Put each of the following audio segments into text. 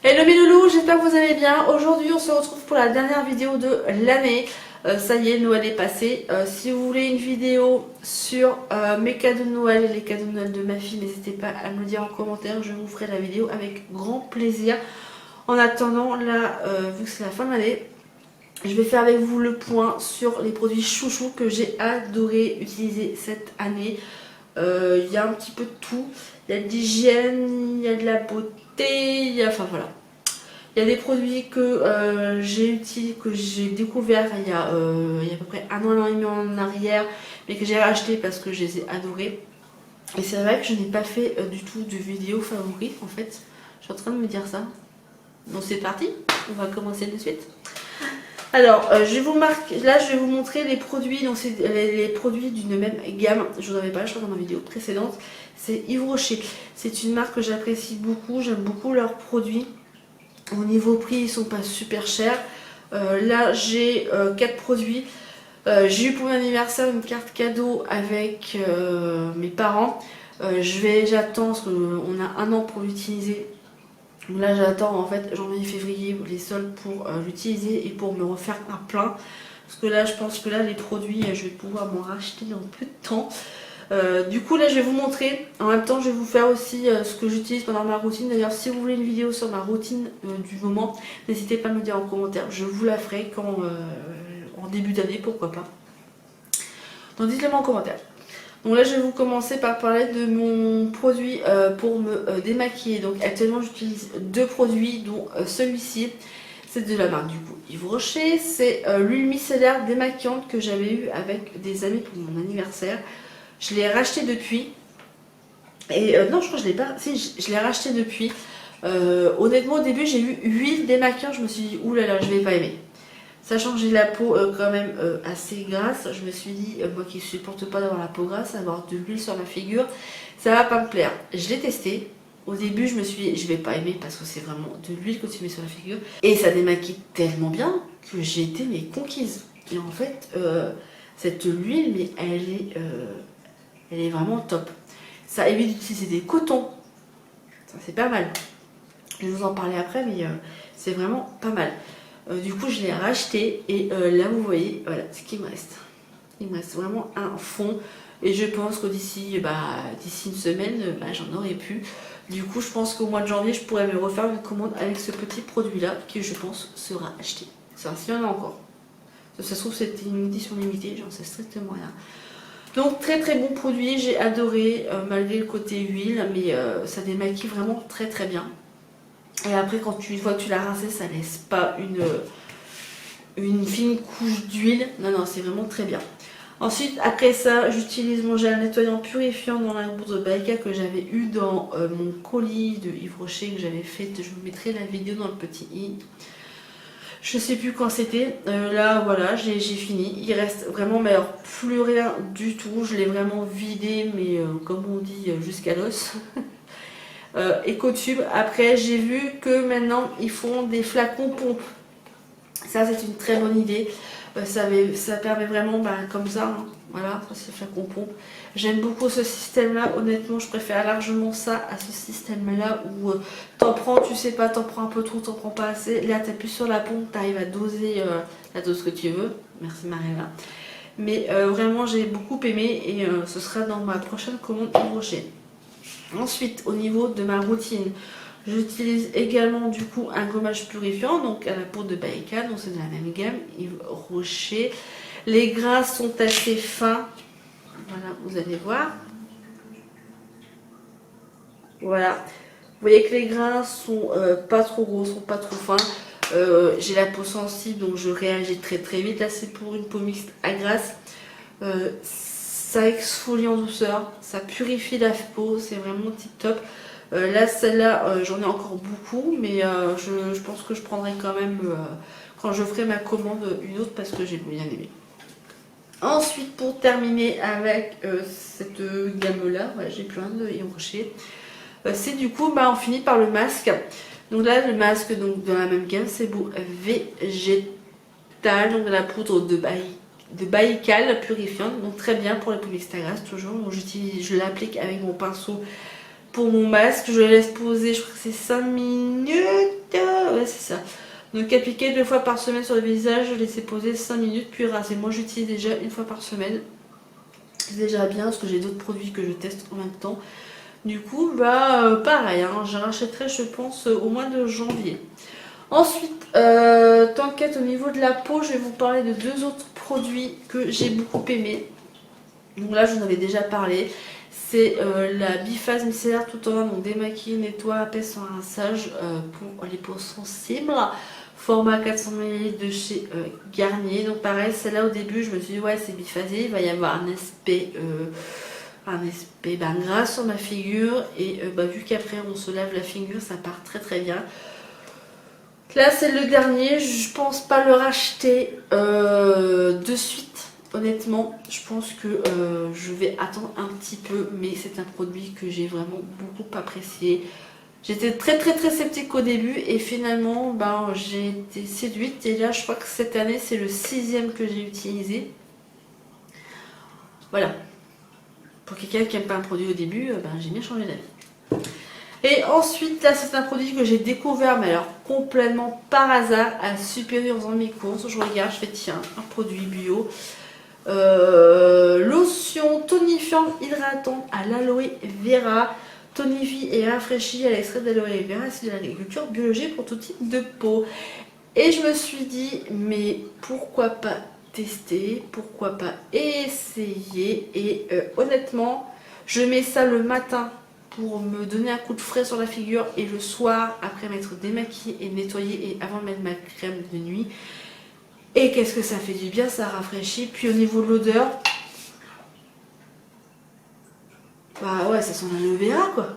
Hello mes loulous, j'espère que vous allez bien. Aujourd'hui on se retrouve pour la dernière vidéo de l'année. Ça y est, Noël est passé. Si vous voulez une vidéo sur mes cadeaux de Noël et les cadeaux de Noël de ma fille, n'hésitez pas à me le dire en commentaire. Je vous ferai la vidéo avec grand plaisir. En attendant, là, vu que c'est la fin de l'année, je vais faire avec vous le point sur les produits chouchous que j'ai adoré utiliser cette année. Il y a un petit peu de tout. Il y a de l'hygiène, il y a de la beauté, il y a... Enfin voilà. Il y a des produits que j'ai découvert il y a à peu près un an et demi en arrière, mais que j'ai racheté parce que je les ai adorés. Et c'est vrai que je n'ai pas fait du tout de vidéo favorite en fait. Je suis en train de me dire ça. Donc c'est parti, on va commencer de suite. Alors, je vais vous montrer les produits, donc c'est les produits d'une même gamme. Je vous en avais parlé, je crois, dans ma vidéo précédente. C'est Yves Rocher. C'est une marque que j'apprécie beaucoup. J'aime beaucoup leurs produits. Au niveau prix, ils sont pas super chers. Là, j'ai 4 produits. J'ai eu pour mon anniversaire une carte cadeau avec mes parents. J'attends parce qu'on a un an pour l'utiliser. Là j'attends en fait janvier février les soldes pour l'utiliser et pour me refaire un plein, parce que là je pense que là les produits je vais pouvoir m'en racheter en peu de temps. Du coup là je vais vous montrer, en même temps je vais vous faire aussi ce que j'utilise pendant ma routine. D'ailleurs si vous voulez une vidéo sur ma routine du moment, n'hésitez pas à me le dire en commentaire, je vous la ferai quand en début d'année, pourquoi pas. Donc dites-le moi en commentaire. Donc là je vais vous commencer par parler de mon produit pour me démaquiller. Donc actuellement j'utilise 2 produits, dont celui-ci, c'est de la marque du coup Yves Rocher. C'est l'huile micellaire démaquillante que j'avais eu avec des amis pour mon anniversaire. Je l'ai racheté depuis. Et non, je crois que je l'ai pas. Si, je l'ai racheté depuis. Honnêtement au début j'ai eu huile démaquillante, je me suis dit oulala, je vais pas aimer. Sachant que j'ai la peau quand même assez grasse, je me suis dit, moi qui ne supporte pas d'avoir la peau grasse, avoir de l'huile sur ma figure, ça va pas me plaire. Je l'ai testé. Au début, je me suis dit, je vais pas aimer parce que c'est vraiment de l'huile que tu mets sur la figure. Et ça démaquille tellement bien que j'ai été mais conquise. Et en fait, cette huile, mais elle est vraiment top. Ça évite d'utiliser des cotons. Ça, c'est pas mal. Je vais vous en parler après, mais c'est vraiment pas mal. Du coup je l'ai racheté et là vous voyez voilà ce qu'il me reste. Il me reste vraiment un fond et je pense que d'ici une semaine j'en aurai plus. Du coup je pense qu'au mois de janvier je pourrais me refaire une commande avec ce petit produit là qui je pense sera acheté. Ça, s'il y en a encore. Ça se trouve c'était une édition limitée, j'en sais strictement rien. Donc très très bon produit, j'ai adoré malgré le côté huile, mais ça démaquille vraiment très très bien. Et après quand une fois que tu l'as rincé, ça laisse pas une fine couche d'huile. Non, non, c'est vraiment très bien. Ensuite, après ça, j'utilise mon gel nettoyant purifiant dans la bourse de Baïka que j'avais eu dans mon colis de Yves Rocher que j'avais fait. Je vous mettrai la vidéo dans le petit i. Je sais plus quand c'était. Là, voilà, j'ai fini. Il reste vraiment, mais alors, plus rien du tout. Je l'ai vraiment vidé, mais comme on dit, jusqu'à l'os. Ecotube. Après j'ai vu que maintenant ils font des flacons pompes. Ça c'est une très bonne idée. Ça permet vraiment comme ça, hein. Voilà, ça c'est flacon pompe. J'aime beaucoup ce système là, honnêtement je préfère largement ça à ce système là où t'en prends, tu sais pas, t'en prends un peu trop, t'en prends pas assez. Là t'appuies sur la pompe, t'arrives à doser la dose que tu veux. Merci Mariella. Mais vraiment j'ai beaucoup aimé et ce sera dans ma prochaine commande Yves Rocher. Ensuite, au niveau de ma routine, j'utilise également du coup un gommage purifiant, donc à la peau de Baïka, donc c'est de la même gamme, Yves Rocher. Les grains sont assez fins, voilà, vous allez voir. Voilà, vous voyez que les grains sont pas trop gros, sont pas trop fins. J'ai la peau sensible, donc je réagis très très vite. Là, c'est pour une peau mixte à grasse. Ça exfolie en douceur, ça purifie la peau, c'est vraiment tip top. Là celle-là j'en ai encore beaucoup, mais je pense que je prendrai quand même quand je ferai ma commande une autre parce que j'ai bien aimé. Ensuite pour terminer avec cette gamme là, voilà, j'ai plein de Yves Rocher. C'est du coup on finit par le masque. Donc là le masque donc dans la même gamme, c'est beau végétal, donc de la poudre de Baïkal purifiante, donc très bien pour la peau mixte à grasse toujours. Donc je l'applique avec mon pinceau pour mon masque, je le laisse poser, je crois que c'est 5 minutes, ouais, c'est ça. Donc appliquer 2 fois par semaine sur le visage, laisser poser 5 minutes puis raser. Moi j'utilise déjà 1 fois par semaine. C'est déjà bien parce que j'ai d'autres produits que je teste en même temps. Du coup, bah pareil, hein, je rachèterai je pense au mois de janvier. Ensuite, t'inquiète, au niveau de la peau, je vais vous parler de 2 autres produits que j'ai beaucoup aimés. Donc là, je vous en avais déjà parlé. C'est la biphase micellaire tout en un, donc démaquille, nettoie, apaise sans rinçage pour les peaux sensibles. Format 400 ml de chez Garnier. Donc pareil, celle-là au début, je me suis dit ouais c'est biphasé, il va y avoir un aspect gras sur ma figure. Et vu qu'après on se lave la figure, ça part très très bien. Là c'est le dernier, je pense pas le racheter de suite. Honnêtement, je pense que je vais attendre un petit peu, mais c'est un produit que j'ai vraiment beaucoup apprécié. J'étais très sceptique au début et finalement j'ai été séduite et là je crois que cette année c'est le 6e que j'ai utilisé. Voilà. Pour quelqu'un qui n'aime pas un produit au début, j'ai bien changé d'avis. Et ensuite là c'est un produit que j'ai découvert mais alors complètement par hasard à Super U en faisant mes courses. Je regarde, je fais tiens, un produit bio. Lotion tonifiante hydratante à l'aloe vera. Tonifie et rafraîchit à l'extrait d'aloe vera, c'est de l'agriculture biologique pour tout type de peau. Et je me suis dit, mais pourquoi pas tester, pourquoi pas essayer. Et honnêtement, je mets ça le matin pour me donner un coup de frais sur la figure et le soir, après m'être démaquillée et nettoyée et avant de mettre ma crème de nuit. Et qu'est-ce que ça fait du bien, ça rafraîchit. Puis au niveau de l'odeur, bah ouais, ça sent l'aloe vera quoi.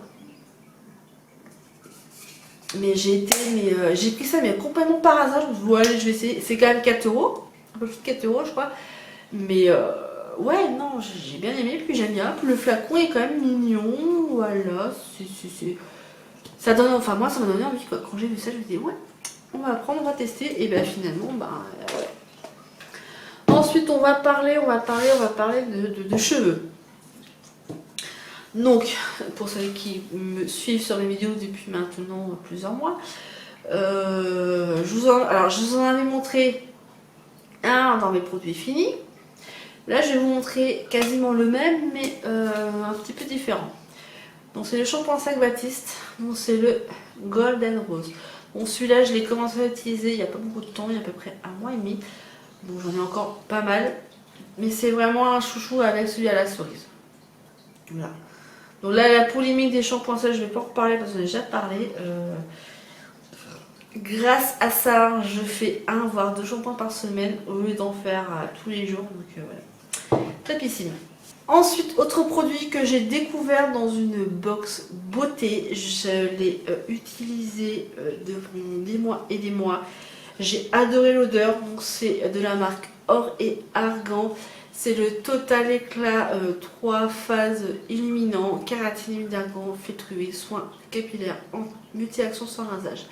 Mais j'ai pris ça mais complètement par hasard. Je me suis dit, ouais, je vais essayer. C'est quand même 4 euros, un peu plus de 4 euros je crois. Mais ouais, non, j'ai bien aimé. Puis j'aime bien. Puis le flacon est quand même mignon. Voilà, ça donne, enfin moi ça m'a donné envie quoi. Quand j'ai vu ça, je me dis ouais, on va prendre, on va tester. Et ben finalement, ouais. Ensuite, on va parler de cheveux. Donc, pour ceux qui me suivent sur mes vidéos depuis maintenant plusieurs mois, je vous en avais montré un dans mes produits finis. Là, je vais vous montrer quasiment le même, mais un petit peu différent. Donc, c'est le shampoing Sac Baptiste. Donc, c'est le Golden Rose. Bon, celui-là, je l'ai commencé à utiliser il n'y a pas beaucoup de temps, il y a à peu près 1 mois et demi. Bon, j'en ai encore pas mal. Mais c'est vraiment un chouchou avec celui à la cerise. Voilà. Donc là, la polémique des shampoings, ça, je ne vais pas en reparler parce que j'en ai déjà parlé. Grâce à ça, je fais 1 voire 2 shampoings par semaine au lieu d'en faire tous les jours. Donc voilà, topissime. Ensuite, autre produit que j'ai découvert dans une box beauté. Je l'ai utilisé devant des mois et des mois. J'ai adoré l'odeur. Donc c'est de la marque Or et Argan. C'est le Total Éclat 3 phases illuminant, kératine d'argan, filtrué, soin capillaire, multi-action sans rasage.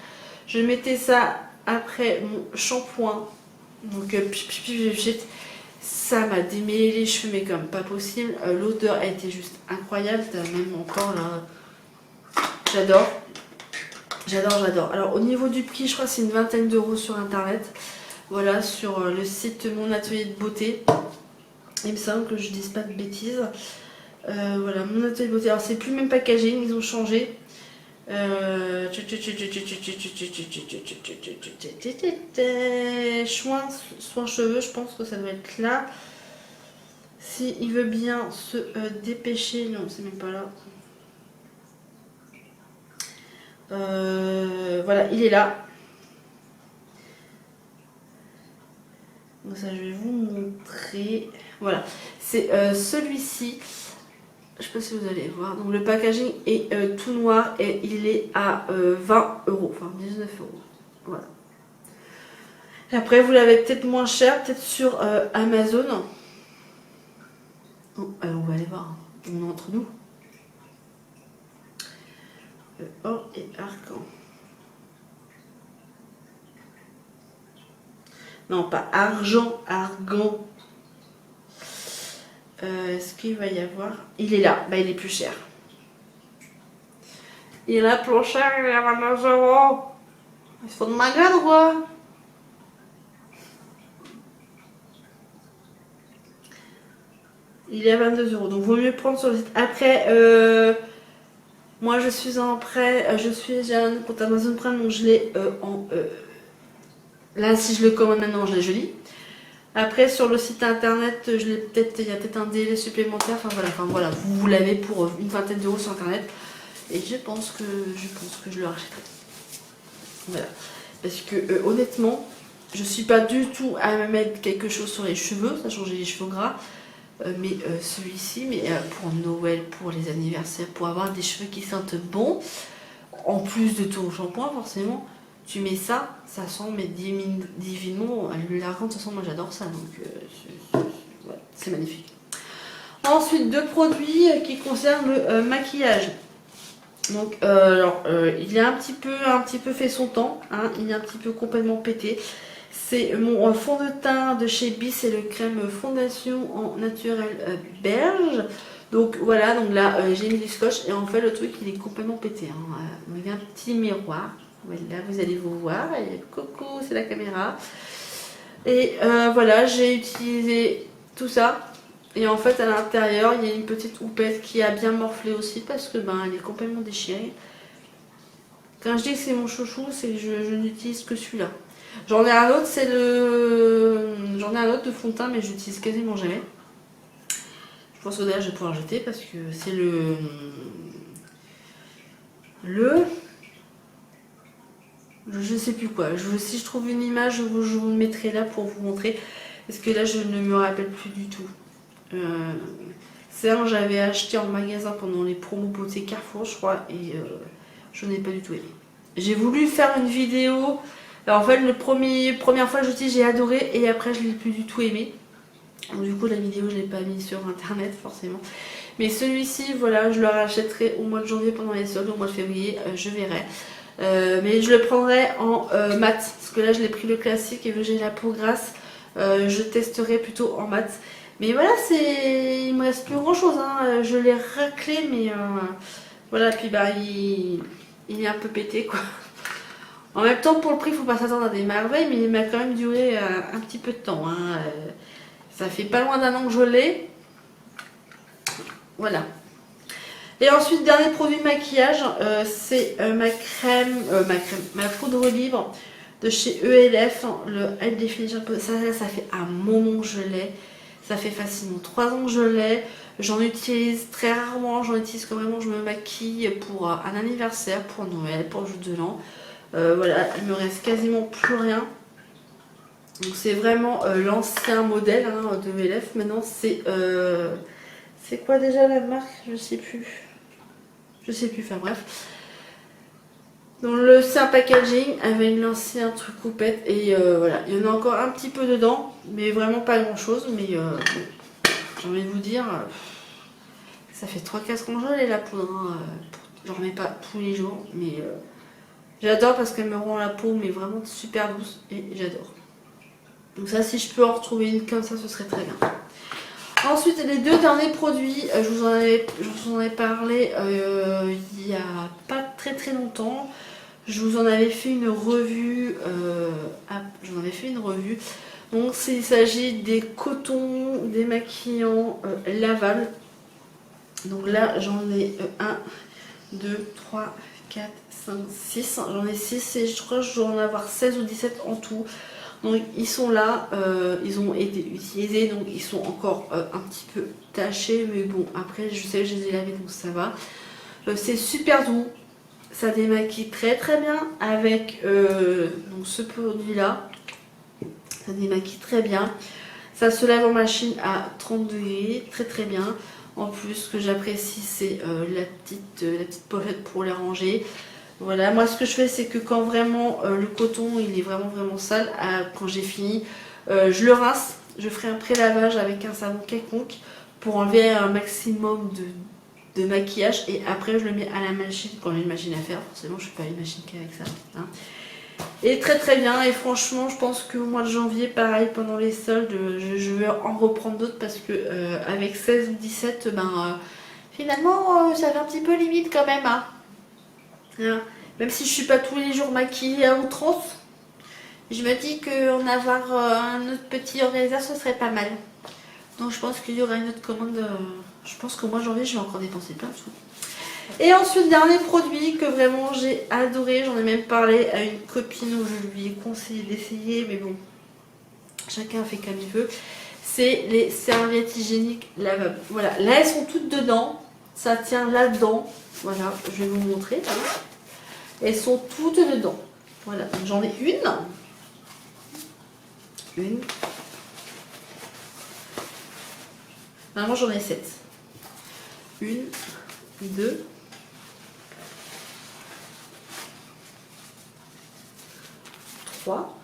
Je mettais ça après mon shampoing. Donc ça m'a démêlé les cheveux mais comme pas possible. L'odeur a été juste incroyable. Même encore là. J'adore. J'adore. Alors au niveau du prix, je crois que c'est une 20aine d'euros sur internet. Voilà, sur le site Mon Atelier de Beauté. Il me semble que je dise pas de bêtises. Voilà, Mon Atelier de Beauté. Alors c'est plus le même packaging, ils ont changé. Soin cheveux, je pense que ça doit être là. Si il veut bien se dépêcher, non, c'est même pas là. Voilà, il est là. Donc ça, je vais vous montrer. Voilà, c'est celui-ci. Je sais pas si vous allez voir. Donc le packaging est tout noir et il est à 20 euros, enfin 19 euros. Voilà. Et après, vous l'avez peut-être moins cher, peut-être sur Amazon. Oh, alors on va aller voir. On est entre nous. Or et Argan. Non, pas argent, argan. Est-ce qu'il va y avoir... Il est là, bah il est plus cher. Il est plus cher, il est à 29 euros. Ils se font de ma gueule ou quoi? Il est à 22 €, donc vaut mieux prendre sur le site. Après, moi je suis en prêt, j'ai un compte Amazon Prime, donc je l'ai en... là, si je le commande maintenant, je l'ai joli. Après, sur le site internet, il y a peut-être un délai supplémentaire. Enfin voilà, vous l'avez pour une vingtaine d'euros sur internet. Et je pense que je le rachèterai. Voilà. Parce que honnêtement, je suis pas du tout à me mettre quelque chose sur les cheveux, sachant que j'ai les cheveux gras. Mais celui-ci, pour Noël, pour les anniversaires, pour avoir des cheveux qui sentent bon, en plus de ton shampoing forcément, tu mets ça sent mais divinement l'argent. De toute façon, moi j'adore ça, donc ouais, c'est magnifique. Ensuite, deux produits qui concernent le maquillage. Donc, il a un petit peu fait son temps, hein, il est un petit peu complètement pété. C'est mon fond de teint de chez Bis, c'est le crème fondation en naturel berge. Donc voilà, donc là j'ai mis du scotch et en fait le truc il est complètement pété. Hein. Il y a un petit miroir, là vous allez vous voir, et coucou c'est la caméra. Et voilà, j'ai utilisé tout ça. Et en fait à l'intérieur il y a une petite houppette qui a bien morflé aussi parce que elle est complètement déchirée. Quand je dis que c'est mon chouchou, c'est que je n'utilise que celui-là. J'en ai un autre, j'en ai un autre de fond de teint, mais je l'utilise quasiment jamais. Je pense que d'ailleurs je vais pouvoir le jeter parce que c'est je sais plus quoi. Si je trouve une image, je vous le mettrai là pour vous montrer. Parce que là, je ne me rappelle plus du tout. C'est un que j'avais acheté en magasin pendant les promos beauté Carrefour, je crois, et je n'ai pas du tout aimé. J'ai voulu faire une vidéo. Alors, en fait, première fois que j'utilise, j'ai adoré, et après, je ne l'ai plus du tout aimé. Donc, du coup, la vidéo, je ne l'ai pas mise sur internet, forcément. Mais celui-ci, voilà, je le rachèterai au mois de janvier pendant les soldes, au mois de février, je verrai. Mais je le prendrai en mat, parce que là, je l'ai pris le classique, et vu que j'ai la peau grasse, je testerai plutôt en mat. Mais voilà, il me reste plus grand chose, hein. Je l'ai raclé, mais voilà, puis il est un peu pété, quoi. En même temps, pour le prix, il ne faut pas s'attendre à des merveilles, mais il m'a quand même duré un petit peu de temps, hein. Ça fait pas loin d'un an que je l'ai. Voilà. Et ensuite, dernier produit maquillage, c'est ma poudre libre de chez ELF, le High Definition. Ça fait un moment que je l'ai. Ça fait facilement 3 ans que je l'ai. J'en utilise très rarement. J'en utilise quand vraiment je me maquille pour un anniversaire, pour Noël, pour le jour de l'an. Voilà, il me reste quasiment plus rien. Donc c'est vraiment l'ancien modèle, hein, de ELF. Maintenant c'est quoi déjà la marque? Je sais plus. Enfin bref. Donc c'est un packaging avec l'ancien truc coupette et voilà, il y en a encore un petit peu dedans, mais vraiment pas grand chose. Mais j'ai envie de vous dire, ça fait 3-4 ans que je l'ai la poudre, hein. J'en remets pas tous les jours, mais j'adore parce qu'elle me rend la peau mais vraiment super douce et j'adore. Donc ça, si je peux en retrouver une comme ça, ce serait très bien. Ensuite, les deux derniers produits, je vous en ai parlé il n'y a pas très longtemps. Je vous en avais fait une revue. Donc, il s'agit des cotons démaquillants lavables. Donc là, j'en ai 1, 2, 3, 4, 5, 6. J'en ai 6 et je crois que je dois en avoir 16 ou 17 en tout. Donc ils sont là, ils ont été utilisés, donc ils sont encore un petit peu tachés, mais bon, après je sais que je les ai lavés, donc ça va. C'est super doux, ça démaquille très bien avec donc ce produit là, ça démaquille très bien. Ça se lave en machine à 30 degrés, très bien. En plus, ce que j'apprécie, c'est la petite pochette pour les ranger. Voilà, moi ce que je fais, c'est que quand vraiment le coton il est vraiment sale, quand j'ai fini, je le rince, je ferai un pré-lavage avec un savon quelconque pour enlever un maximum de maquillage et après je le mets à la machine quand j'ai une machine à faire. Forcément, je ne fais pas une machine qu'avec ça, hein. Et très bien, et franchement, je pense qu'au mois de janvier, pareil, pendant les soldes, je vais en reprendre d'autres parce que avec 16 ou 17, finalement, ça fait un petit peu limite quand même, hein. Même si je suis pas tous les jours maquillée à outrance, je me dis qu'en avoir un autre petit organisateur, ce serait pas mal. Donc je pense qu'il y aura une autre commande. Je pense qu'au mois de janvier, je vais encore dépenser plein de sous. Et ensuite, dernier produit que vraiment j'ai adoré. J'en ai même parlé à une copine où je lui ai conseillé d'essayer. Mais bon, chacun fait comme il veut. C'est les serviettes hygiéniques lavables. Voilà, là elles sont toutes dedans. Ça tient là-dedans. Voilà, je vais vous montrer. Elles sont toutes dedans. Voilà, donc j'en ai une. Normalement j'en ai 7. 1, 2, 3,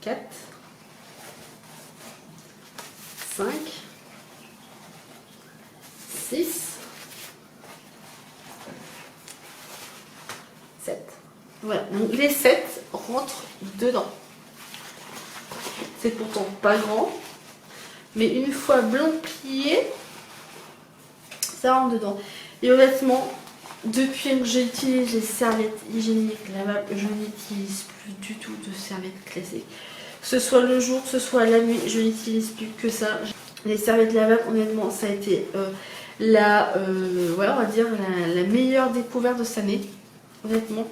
4, 5, 6, 7. Voilà, donc les 7 rentrent dedans. C'est pourtant pas grand, mais une fois blanc plié, ça rentre dedans. Et honnêtement, depuis que j'utilise les serviettes hygiéniques lavables, je n'utilise plus du tout de serviettes classiques. Que ce soit le jour, que ce soit la nuit, je n'utilise plus que ça. Les serviettes lavables, honnêtement, ça a été ouais, on va dire la meilleure découverte de cette année, honnêtement.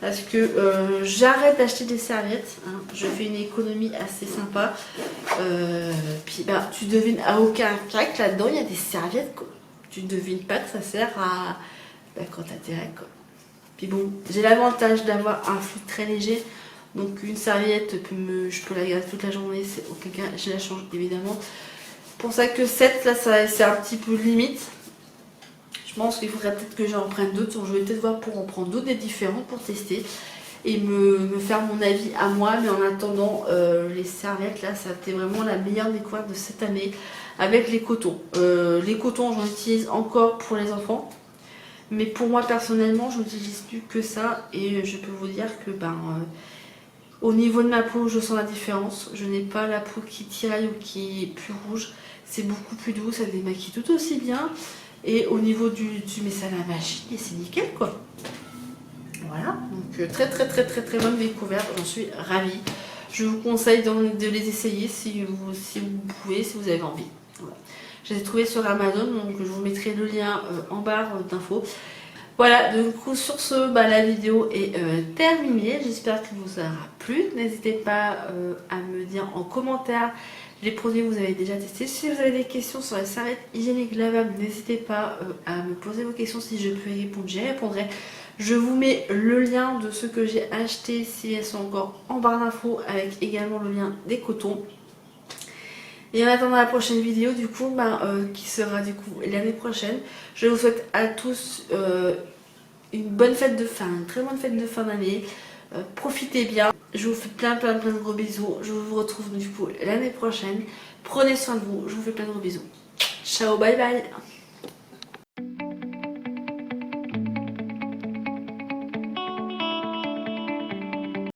Parce que j'arrête d'acheter des serviettes, hein. Je fais une économie assez sympa. Puis bah, tu devines à aucun cas que là-dedans il y a des serviettes, quoi. Tu ne devines pas que ça sert à quand t'as tes règles, quoi. Puis bon, j'ai l'avantage d'avoir un flux très léger. Donc une serviette, je peux la garder toute la journée, c'est aucun cas, je la change évidemment. Pour ça que 7 là, c'est un petit peu limite. Je pense qu'il faudrait peut-être que j'en prenne d'autres. Je vais peut-être voir pour en prendre d'autres des différents pour tester et me faire mon avis à moi. Mais en attendant, les serviettes là, ça a été vraiment la meilleure découverte de cette année avec les cotons. Les cotons, j'en utilise encore pour les enfants. Mais pour moi personnellement, je n'utilise plus que ça. Et je peux vous dire que au niveau de ma peau, je sens la différence. Je n'ai pas la peau qui tiraille ou qui est plus rouge. C'est beaucoup plus doux, ça démaquille tout aussi bien. Et au niveau du message à la machine, c'est nickel quoi. Voilà, donc très bonne découverte, j'en suis ravie. Je vous conseille de les essayer si vous pouvez, si vous avez envie. Voilà. Je les ai trouvés sur Amazon, donc je vous mettrai le lien en barre d'infos. Voilà, du coup sur ce, la vidéo est terminée. J'espère que vous aura plu. N'hésitez pas à me dire en commentaire les produits que vous avez déjà testés. Si vous avez des questions sur les serviettes hygiéniques lavables, n'hésitez pas à me poser vos questions. Si je peux y répondre, j'y répondrai. Je vous mets le lien de ce que j'ai acheté si elles sont encore en barre d'infos, avec également le lien des cotons. Et en attendant la prochaine vidéo, du coup, qui sera du coup l'année prochaine, je vous souhaite à tous une bonne fête de fin, une très bonne fête de fin d'année. Profitez bien. Je vous fais plein de gros bisous. Je vous retrouve du coup l'année prochaine. Prenez soin de vous. Je vous fais plein de gros bisous. Ciao, bye bye.